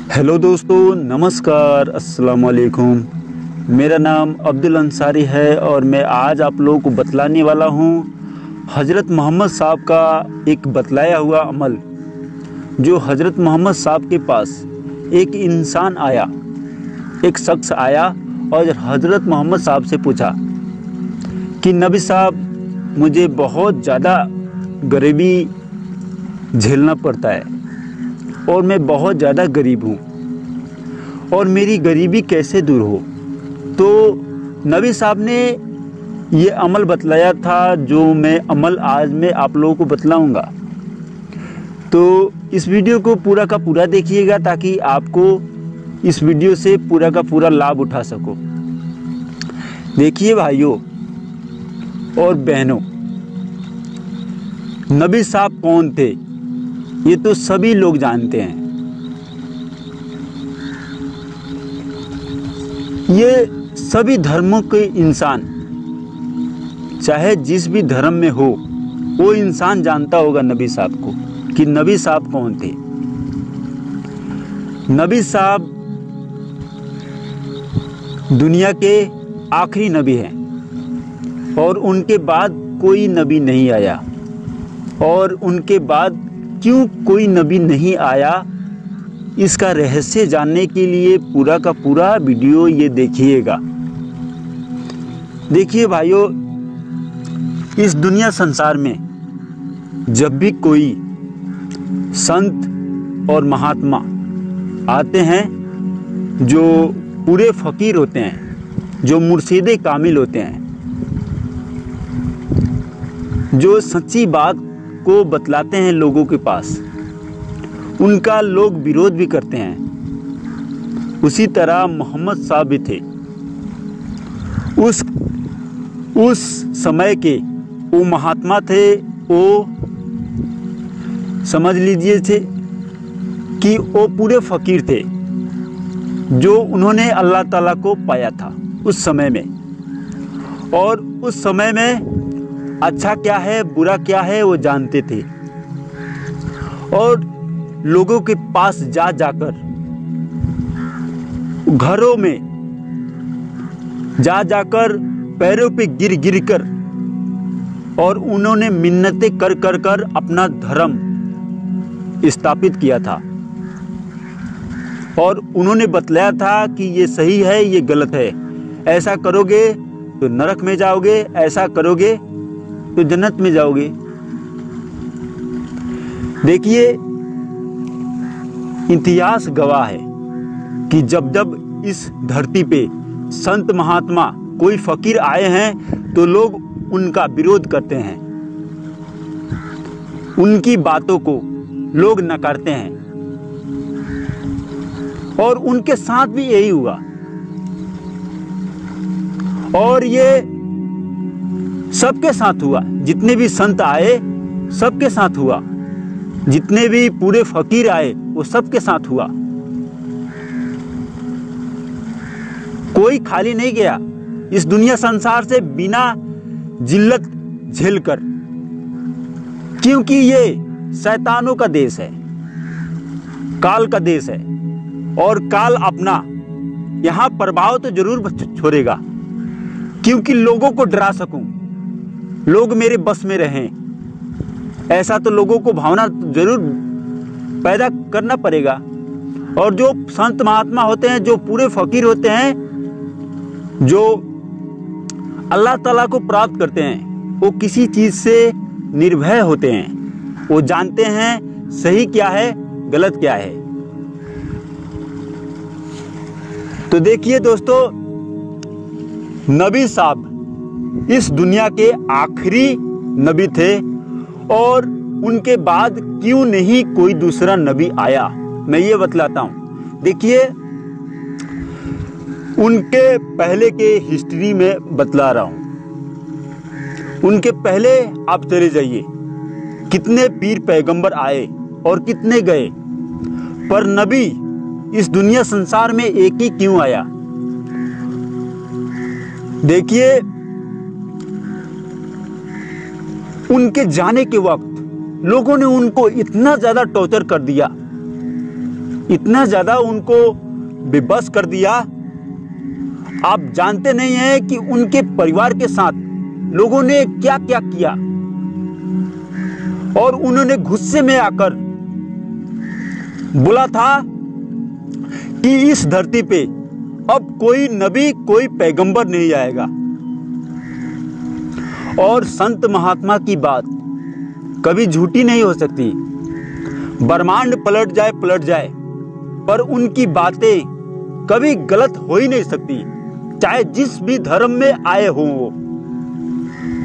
Hello दोस्तों, नमस्कार, अस्सलाम वालेकुम। मेरा नाम अब्दुल अंसारी है और मैं आज आप लोगों को बतलाने वाला हूँ हज़रत मोहम्मद साहब का एक बतलाया हुआ अमल। जो हज़रत मोहम्मद साहब के पास एक इंसान आया, एक शख्स आया और हज़रत मोहम्मद साहब से पूछा कि नबी साहब, मुझे बहुत ज़्यादा गरीबी झेलना पड़ता है और मैं बहुत ज़्यादा गरीब हूँ और मेरी गरीबी कैसे दूर हो। तो नबी साहब ने ये अमल बतलाया था, जो मैं अमल आज मैं आप लोगों को बतलाऊँगा। तो इस वीडियो को पूरा का पूरा देखिएगा ताकि आपको इस वीडियो से पूरा का पूरा लाभ उठा सको। देखिए भाइयों और बहनों, नबी साहब कौन थे ये तो सभी लोग जानते हैं। ये सभी धर्मों के इंसान, चाहे जिस भी धर्म में हो, वो इंसान जानता होगा नबी साहब को कि नबी साहब कौन थे। नबी साहब दुनिया के आखिरी नबी हैं और उनके बाद कोई नबी नहीं आया। और उनके बाद क्यों कोई नबी नहीं आया, इसका रहस्य जानने के लिए पूरा का पूरा वीडियो ये देखिएगा। देखिए भाइयों, इस दुनिया संसार में जब भी कोई संत और महात्मा आते हैं, जो पूरे फ़कीर होते हैं, जो मुर्शिदे कामिल होते हैं, जो सच्ची बात को बतलाते हैं लोगों के पास, उनका लोग विरोध भी करते हैं। उसी तरह मोहम्मद साहब भी थे। उस समय के वो महात्मा थे, वो समझ लीजिए थे कि वो पूरे फ़कीर थे, जो उन्होंने अल्लाह ताला को पाया था उस समय में। और उस समय में अच्छा क्या है बुरा क्या है वो जानते थे। और लोगों के पास जा जाकर, घरों में जा जाकर, पैरों पे गिर गिर कर, और उन्होंने मिन्नतें कर कर कर अपना धर्म स्थापित किया था। और उन्होंने बतलाया था कि ये सही है, ये गलत है, ऐसा करोगे तो नरक में जाओगे, ऐसा करोगे तो जन्नत में जाओगे। देखिए, इतिहास गवाह है कि जब जब इस धरती पे संत महात्मा कोई फकीर आए हैं तो लोग उनका विरोध करते हैं, उनकी बातों को लोग नकारते हैं। और उनके साथ भी यही हुआ। और ये सबके साथ हुआ, जितने भी संत आए सबके साथ हुआ, जितने भी पूरे फकीर आए वो सबके साथ हुआ। कोई खाली नहीं गया इस दुनिया संसार से बिना जिल्लत झेलकर, क्योंकि ये शैतानों का देश है, काल का देश है। और काल अपना यहाँ प्रभाव तो जरूर छोड़ेगा, क्योंकि लोगों को डरा सकूं, लोग मेरे बस में रहें, ऐसा तो लोगों को भावना जरूर पैदा करना पड़ेगा। और जो संत महात्मा होते हैं, जो पूरे फकीर होते हैं, जो अल्लाह ताला को प्राप्त करते हैं, वो किसी चीज से निर्भय होते हैं। वो जानते हैं सही क्या है, गलत क्या है। तो देखिए दोस्तों, नबी साहब इस दुनिया के आखिरी नबी थे और उनके बाद क्यों नहीं कोई दूसरा नबी आया, मैं ये बतलाता हूँ। देखिए, उनके पहले के हिस्ट्री में बतला रहा हूँ। उनके पहले आप चले जाइए, कितने पीर पैगंबर आए और कितने गए, पर नबी इस दुनिया संसार में एक ही क्यों आया। देखिए, उनके जाने के वक्त लोगों ने उनको इतना ज्यादा टॉर्चर कर दिया इतना ज़्यादा उनको बेबस कर दिया। आप जानते नहीं हैं कि उनके परिवार के साथ लोगों ने क्या क्या किया, और उन्होंने गुस्से में आकर बोला था कि इस धरती पे अब कोई नबी, कोई पैगंबर नहीं आएगा। और संत महात्मा की बात कभी झूठी नहीं हो सकती। ब्रह्मांड पलट जाए पर उनकी बातें कभी गलत हो ही नहीं सकती। चाहे जिस भी धर्म में आए हों,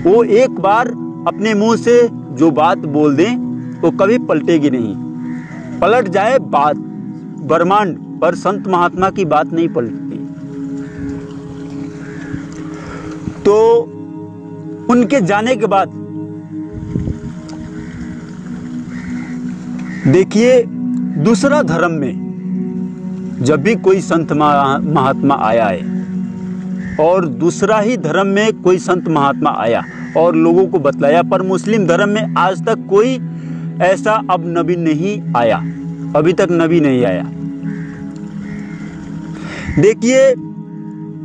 वो एक बार अपने मुंह से जो बात बोल दें वो कभी पलटेगी नहीं। पलट जाए बात ब्रह्मांड, पर संत महात्मा की बात नहीं पलटती। तो उनके जाने के बाद देखिए, दूसरा धर्म में जब भी कोई संत महात्मा आया है और दूसरा ही धर्म में कोई संत महात्मा आया और लोगों को बतलाया, पर मुस्लिम धर्म में आज तक कोई ऐसा अब नबी नहीं आया, अभी तक नबी नहीं आया। देखिए,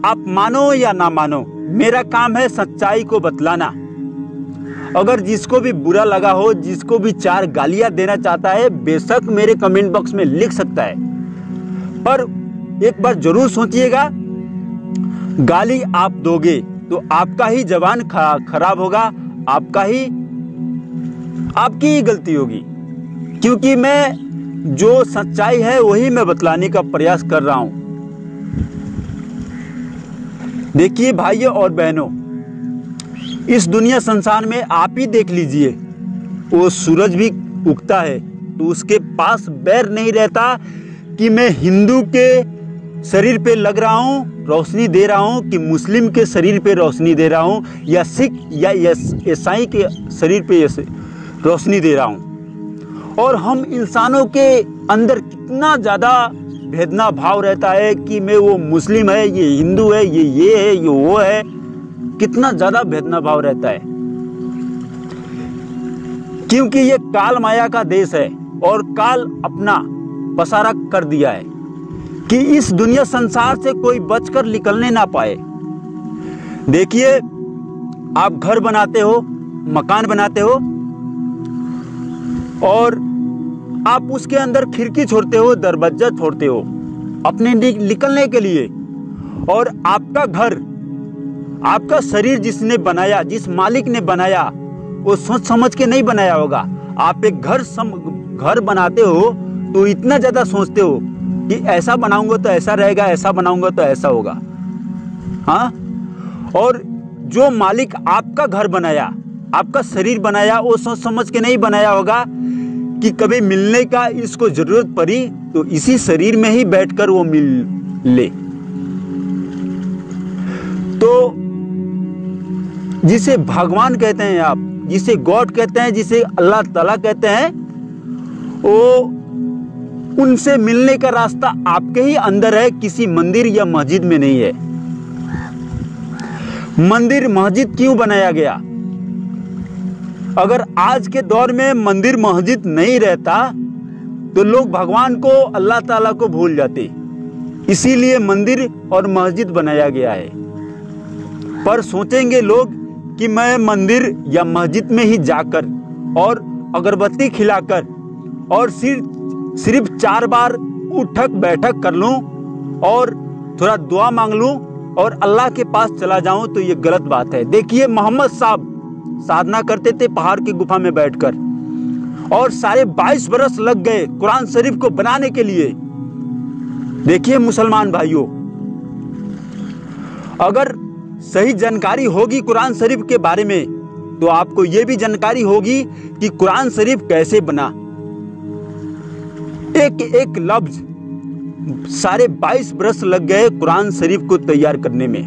आप मानो या ना मानो, मेरा काम है सच्चाई को बतलाना। अगर जिसको भी बुरा लगा हो, जिसको भी चार गालियां देना चाहता है, बेशक मेरे कमेंट बॉक्स में लिख सकता है, पर एक बार जरूर सोचिएगा, गाली आप दोगे तो आपका ही जबान खराब होगा, आपकी ही गलती होगी। क्योंकि मैं जो सच्चाई है वही मैं बतलाने का प्रयास कर रहा हूं। देखिए भाइयों और बहनों, इस दुनिया संसार में आप ही देख लीजिए, वो सूरज भी उगता है तो उसके पास बैर नहीं रहता कि मैं हिंदू के शरीर पे लग रहा हूँ, रोशनी दे रहा हूँ, कि मुस्लिम के शरीर पे रोशनी दे रहा हूँ, या सिख या ईसाई के शरीर पे रोशनी दे रहा हूँ। और हम इंसानों के अंदर कितना ज़्यादा भेदना भाव रहता है कि मैं वो मुस्लिम है, ये हिंदू है, ये है, ये वो है, कितना ज़्यादा भेदना भाव रहता है। क्योंकि ये काल माया का देश है और काल अपना पसारा कर दिया है कि इस दुनिया संसार से कोई बचकर निकलने ना पाए। देखिए, आप घर बनाते हो, मकान बनाते हो और आप उसके अंदर खिड़की छोड़ते हो, दरवाजा छोड़ते हो अपने निकलने के लिए। और आपका घर, आपका शरीर जिसने बनाया, जिस मालिक ने बनाया, वो सोच समझ के नहीं बनाया होगा। आप एक घर बनाते हो तो इतना ज़्यादा सोचते हो कि ऐसा बनाऊंगा तो ऐसा रहेगा, ऐसा बनाऊंगा तो ऐसा होगा। हाँ, और जो मालिक आपका घर बनाया, आपका शरीर बनाया, वो सोच समझ के नहीं बनाया होगा कि कभी मिलने का इसको जरूरत पड़ी तो इसी शरीर में ही बैठकर वो मिल ले। तो जिसे भगवान कहते हैं आप, जिसे गॉड कहते हैं, जिसे अल्लाह ताला कहते हैं, वो उनसे मिलने का रास्ता आपके ही अंदर है, किसी मंदिर या मस्जिद में नहीं है। मंदिर मस्जिद क्यों बनाया गया? अगर आज के दौर में मंदिर मस्जिद नहीं रहता तो लोग भगवान को, अल्लाह ताला को भूल जाते। इसीलिए मंदिर और मस्जिद बनाया गया है। पर सोचेंगे लोग कि मैं मंदिर या मस्जिद में ही जाकर और अगरबत्ती खिलाकर और सिर्फ 4 बार उठक बैठक कर लूं और थोड़ा दुआ मांग लूं और अल्लाह के पास चला जाऊं तो ये गलत बात है। देखिए, मोहम्मद साहब साधना करते थे पहाड़ की गुफा में बैठकर, और सारे 22 बरस लग गए कुरान शरीफ को बनाने के लिए। देखिए मुसलमान भाइयों, अगर सही जानकारी होगी कुरान शरीफ के बारे में तो आपको यह भी जानकारी होगी कि कुरान शरीफ कैसे बना। एक एक लफ्ज, सारे 22 बरस लग गए कुरान शरीफ को तैयार करने में।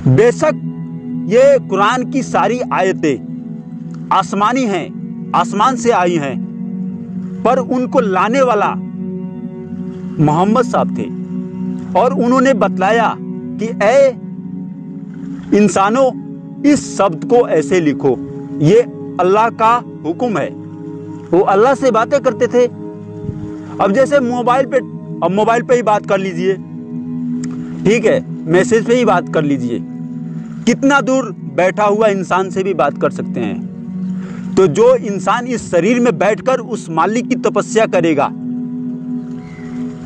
बेशक ये कुरान की सारी आयतें आसमानी हैं, आसमान से आई हैं, पर उनको लाने वाला मोहम्मद साहब थे और उन्होंने बतलाया कि ऐ इंसानों, इस शब्द को ऐसे लिखो, ये अल्लाह का हुक्म है। वो अल्लाह से बातें करते थे। अब जैसे मोबाइल पे ही बात कर लीजिए, ठीक है, मैसेज पे ही बात कर लीजिए, कितना दूर बैठा हुआ इंसान से भी बात कर सकते हैं। तो जो इंसान इस शरीर में बैठकर उस मालिक की तपस्या करेगा,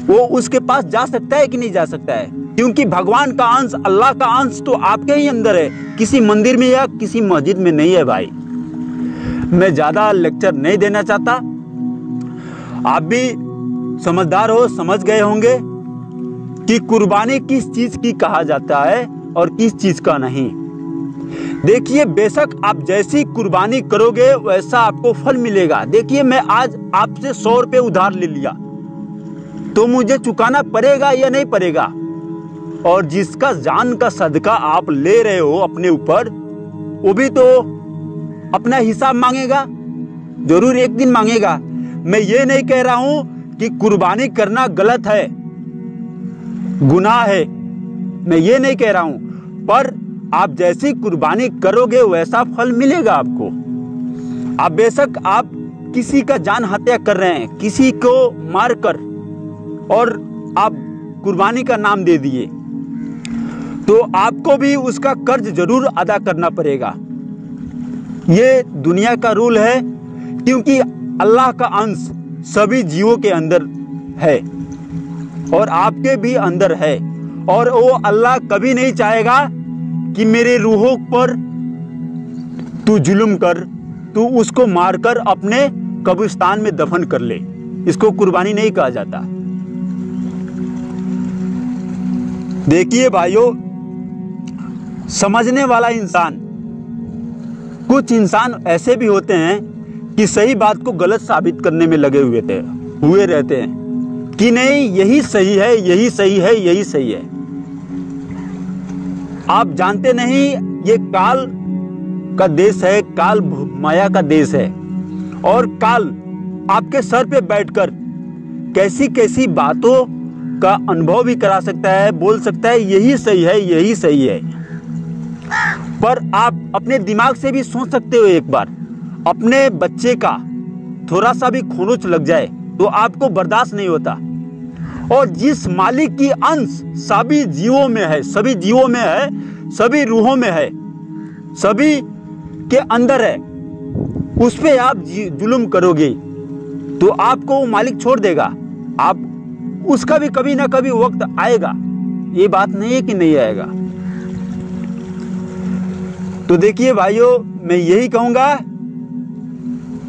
वो उसके पास जा सकता है कि नहीं जा सकता है? क्योंकि भगवान का अंश, अल्लाह का अंश तो आपके ही अंदर है, किसी मंदिर में या किसी मस्जिद में नहीं है भाई। मैं ज्यादा लेक्चर नहीं देना चाहता, आप भी समझदार हो, समझ गए होंगे कि कुर्बानी किस चीज की कहा जाता है और किस चीज का नहीं। देखिए, बेशक आप जैसी कुर्बानी करोगे वैसा आपको फल मिलेगा। देखिए, मैं आज आपसे 100 रुपये उधार ले लिया तो मुझे चुकाना पड़ेगा या नहीं पड़ेगा? और जिसका जान का सदका आप ले रहे हो अपने ऊपर, वो भी तो अपना हिसाब मांगेगा, जरूर एक दिन मांगेगा। मैं ये नहीं कह रहा हूं कि कुर्बानी करना गलत है, गुनाह है, मैं ये नहीं कह रहा हूं, पर आप जैसी कुर्बानी करोगे वैसा फल मिलेगा आपको। आप बेशक आप किसी का जान हत्या कर रहे हैं, किसी को मारकर, और आप कुर्बानी का नाम दे दिए, तो आपको भी उसका कर्ज जरूर अदा करना पड़ेगा। ये दुनिया का रूल है, क्योंकि अल्लाह का अंश सभी जीवों के अंदर है और आपके भी अंदर है। और वो अल्लाह कभी नहीं चाहेगा कि मेरे रूहों पर तू जुल्म कर, तू उसको मारकर अपने कब्रिस्तान में दफन कर ले। इसको कुर्बानी नहीं कहा जाता। देखिए भाइयों, समझने वाला इंसान, कुछ इंसान ऐसे भी होते हैं कि सही बात को गलत साबित करने में लगे हुए रहते हैं कि नहीं, यही सही है, यही सही है, यही सही है। आप जानते नहीं, ये काल का देश है, काल माया का देश है, और काल आपके सर पे बैठकर कैसी कैसी बातों का अनुभव भी करा सकता है, बोल सकता है यही सही है, यही सही है। पर आप अपने दिमाग से भी सोच सकते हो, एक बार अपने बच्चे का थोड़ा सा भी खरोंच लग जाए तो आपको बर्दाश्त नहीं होता। और जिस मालिक की अंश सभी जीवों में है, सभी जीवों में है, सभी रूहों में है, सभी के अंदर है, उस पे आप जुल्म करोगे तो आपको वो मालिक छोड़ देगा। आप उसका भी कभी ना कभी वक्त आएगा, ये बात नहीं है कि नहीं आएगा। तो देखिए भाइयों, मैं यही कहूंगा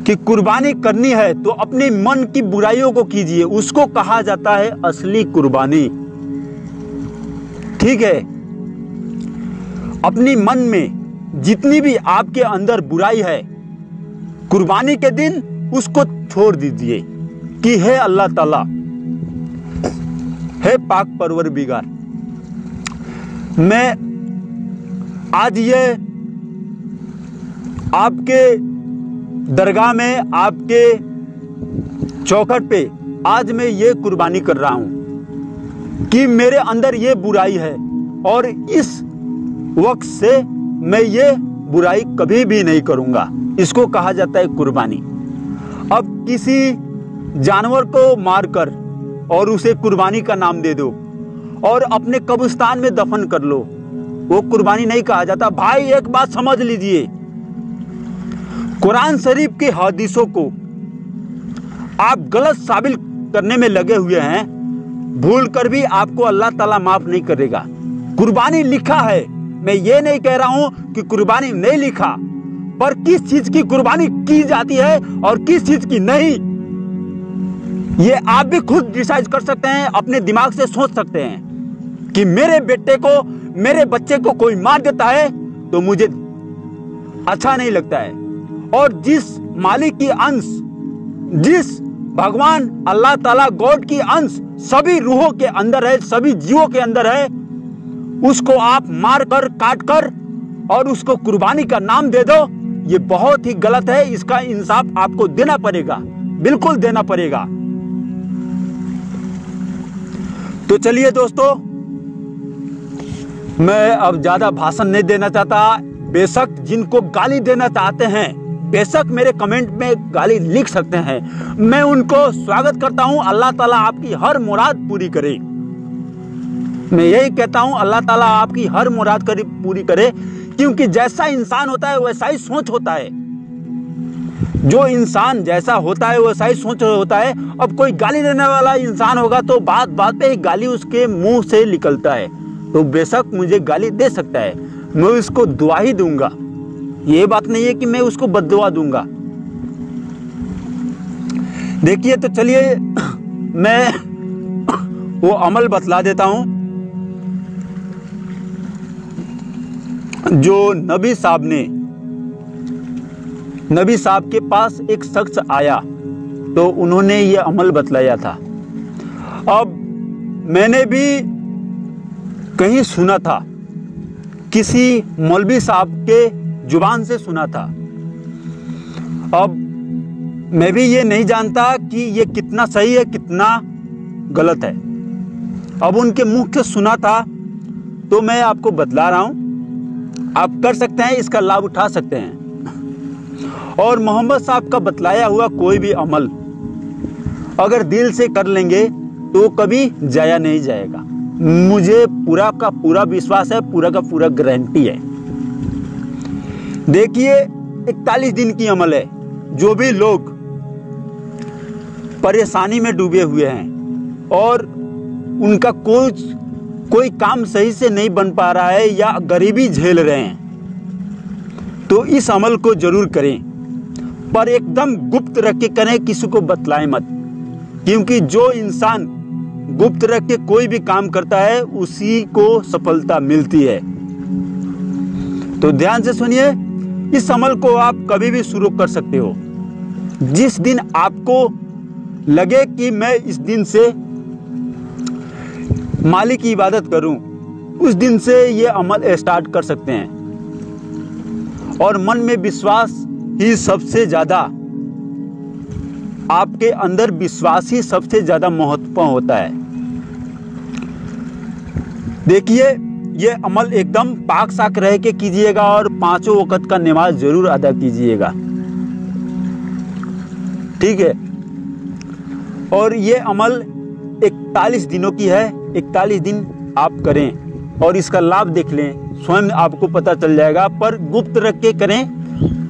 कि कुर्बानी करनी है तो अपने मन की बुराइयों को कीजिए, उसको कहा जाता है असली कुर्बानी। ठीक है, अपनी मन में जितनी भी आपके अंदर बुराई है, कुर्बानी के दिन उसको छोड़ दीजिए कि हे अल्लाह ताला, हे पाक परवरदिगार, मैं आज ये आपके दरगाह में, आपके चौखट पे आज मैं ये कुर्बानी कर रहा हूं कि मेरे अंदर ये बुराई है और इस वक्त से मैं ये बुराई कभी भी नहीं करूंगा। इसको कहा जाता है कुर्बानी। अब किसी जानवर को मारकर और उसे कुर्बानी का नाम दे दो और अपने कब्रिस्तान में दफन कर लो, वो कुर्बानी नहीं कहा जाता। भाई एक बात समझ लीजिए, कुरान शरीफ के हदीसों को आप गलत साबित करने में लगे हुए हैं, भूल कर भी आपको अल्लाह ताला माफ नहीं करेगा। कुर्बानी लिखा है, मैं ये नहीं कह रहा हूं कि कुर्बानी नहीं लिखा, पर किस चीज की कुर्बानी की जाती है और किस चीज की नहीं, ये आप भी खुद डिसाइड कर सकते हैं, अपने दिमाग से सोच सकते हैं कि मेरे बेटे को, मेरे बच्चे को कोई मार देता है तो मुझे अच्छा नहीं लगता है। और जिस मालिक की अंश, जिस भगवान अल्लाह ताला गॉड की अंश सभी रूहों के अंदर है, सभी जीवों के अंदर है, उसको आप मार कर, काट कर और उसको कुर्बानी का नाम दे दो, ये बहुत ही गलत है। इसका इंसाफ आपको देना पड़ेगा, बिल्कुल देना पड़ेगा। तो चलिए दोस्तों, मैं अब ज्यादा भाषण नहीं देना चाहता। बेशक जिनको गाली देना चाहते हैं, बेशक मेरे कमेंट में गाली लिख सकते हैं, मैं उनको स्वागत करता हूं। अल्लाह ताला आपकी हर मुराद पूरी करे। मैं यही कहता हूं, अल्लाह ताला आपकी हर मुराद पूरी करे, क्योंकि जैसा इंसान होता है वैसा ही सोच होता है। जो इंसान जैसा होता है वैसा ही सोच होता है। अब कोई गाली देने वाला इंसान होगा तो बात बात पे ही गाली उसके मुंह से निकलता है, तो बेशक मुझे गाली दे सकता है, मैं उसको दुआ ही दूंगा। ये बात नहीं है कि मैं उसको बद्दुआ दूंगा। देखिए, तो चलिए मैं वो अमल बतला देता हूं जो नबी साहब के पास एक शख्स आया तो उन्होंने ये अमल बतलाया था। अब मैंने भी कहीं सुना था, किसी मौलवी साहब के जुबान से सुना था। अब मैं भी ये नहीं जानता कि ये कितना सही है कितना गलत है। अब उनके मुख से सुना था तो मैं आपको बतला रहा हूं। आप कर सकते हैं, इसका लाभ उठा सकते हैं। और मोहम्मद साहब का बतलाया हुआ कोई भी अमल अगर दिल से कर लेंगे तो कभी जाया नहीं जाएगा। मुझे पूरा का पूरा विश्वास है, पूरा का पूरा गारंटी है। देखिए, 41 दिन की अमल है। जो भी लोग परेशानी में डूबे हुए हैं और उनका कोई काम सही से नहीं बन पा रहा है या गरीबी झेल रहे हैं, तो इस अमल को जरूर करें, पर एकदम गुप्त रख के करें, किसी को बतलाएं मत। क्योंकि जो इंसान गुप्त रख के कोई भी काम करता है उसी को सफलता मिलती है। तो ध्यान से सुनिए, इस अमल को आप कभी भी शुरू कर सकते हो। जिस दिन आपको लगे कि मैं इस दिन से मालिक की इबादत करूं, उस दिन से ये अमल स्टार्ट कर सकते हैं। और मन में विश्वास ही सबसे ज्यादा, आपके अंदर विश्वास ही सबसे ज्यादा महत्वपूर्ण होता है। देखिए, ये अमल एकदम पाक साक रह के कीजिएगा और 5 वक्त का नमाज जरूर अदा कीजिएगा, ठीक है। और ये अमल 41 दिनों की है। 41 दिन आप करें और इसका लाभ देख लें, स्वयं आपको पता चल जाएगा। पर गुप्त रख के करें,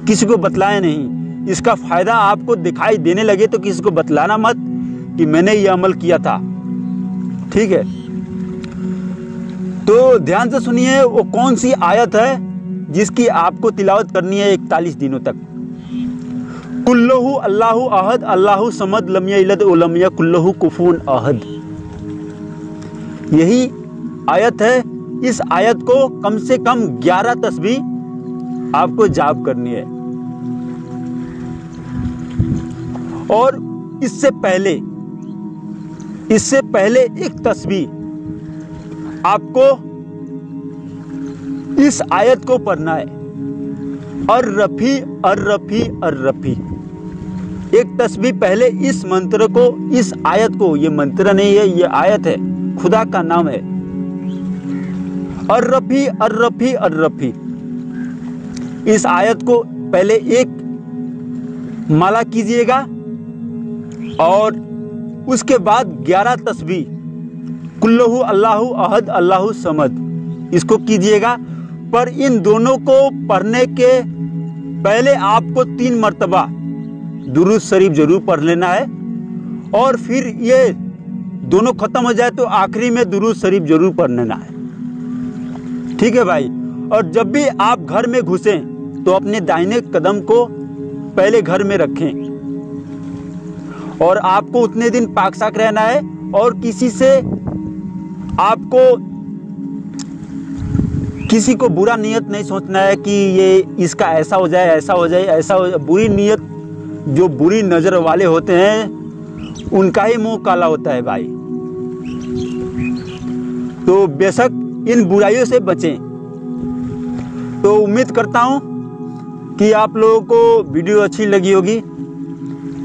किसी को बतलाएं नहीं। इसका फायदा आपको दिखाई देने लगे तो किसी को बतलाना मत कि मैंने ये अमल किया था, ठीक है। तो ध्यान से सुनिए, वो कौन सी आयत है जिसकी आपको तिलावत करनी है 41 दिनों तक। कुल्लहु अल्लाहु अहद अल्लाहु समद लम यलिद व लम यकुल लहु कुफुवन अहद, यही आयत है। इस आयत को कम से कम 11 तस्बीह आपको जाप करनी है। और इससे पहले एक तस्बीह आपको इस आयत को पढ़ना है, अर्रफी अर्रफी अर्रफी। एक तस्बीह पहले इस मंत्र को, इस आयत को, ये मंत्र नहीं है, ये आयत है, खुदा का नाम है, अर्रफी अर्रफी अर्रफी। इस आयत को पहले एक माला कीजिएगा और उसके बाद 11 तस्बीह कुल्लहु अल्लाहु अहद अल्लाहु समद इसको कीजिएगा। पर इन दोनों को पढ़ने के पहले आपको 3 मर्तबा दुरूद शरीफ जरूर पढ़ लेना है। और फिर ये दोनों खत्म हो जाए तो आखिरी में दुरूद शरीफ जरूर पढ़ लेना है, ठीक है भाई। और जब भी आप घर में घुसें तो अपने दाहिने कदम को पहले घर में रखें। और आपको उतने दिन पाक साक रहना है और किसी को बुरा नियत नहीं सोचना है कि ये इसका ऐसा हो जाए, ऐसा हो जाए, ऐसा हो जाए। बुरी नियत, जो बुरी नजर वाले होते हैं उनका ही मुंह काला होता है भाई। तो बेशक इन बुराइयों से बचें। तो उम्मीद करता हूं कि आप लोगों को वीडियो अच्छी लगी होगी।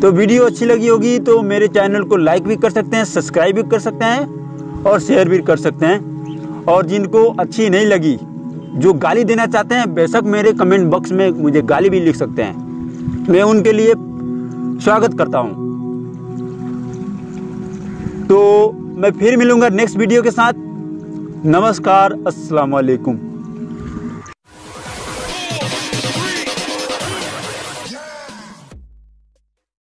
तो वीडियो अच्छी लगी होगी तो मेरे चैनल को लाइक भी कर सकते हैं, सब्सक्राइब भी कर सकते हैं और शेयर भी कर सकते हैं। और जिनको अच्छी नहीं लगी, जो गाली देना चाहते हैं, बेशक मेरे कमेंट बॉक्स में मुझे गाली भी लिख सकते हैं। मैं उनके लिए स्वागत करता हूं। तो मैं फिर मिलूंगा नेक्स्ट वीडियो के साथ। नमस्कार, अस्सलाम वालेकुम।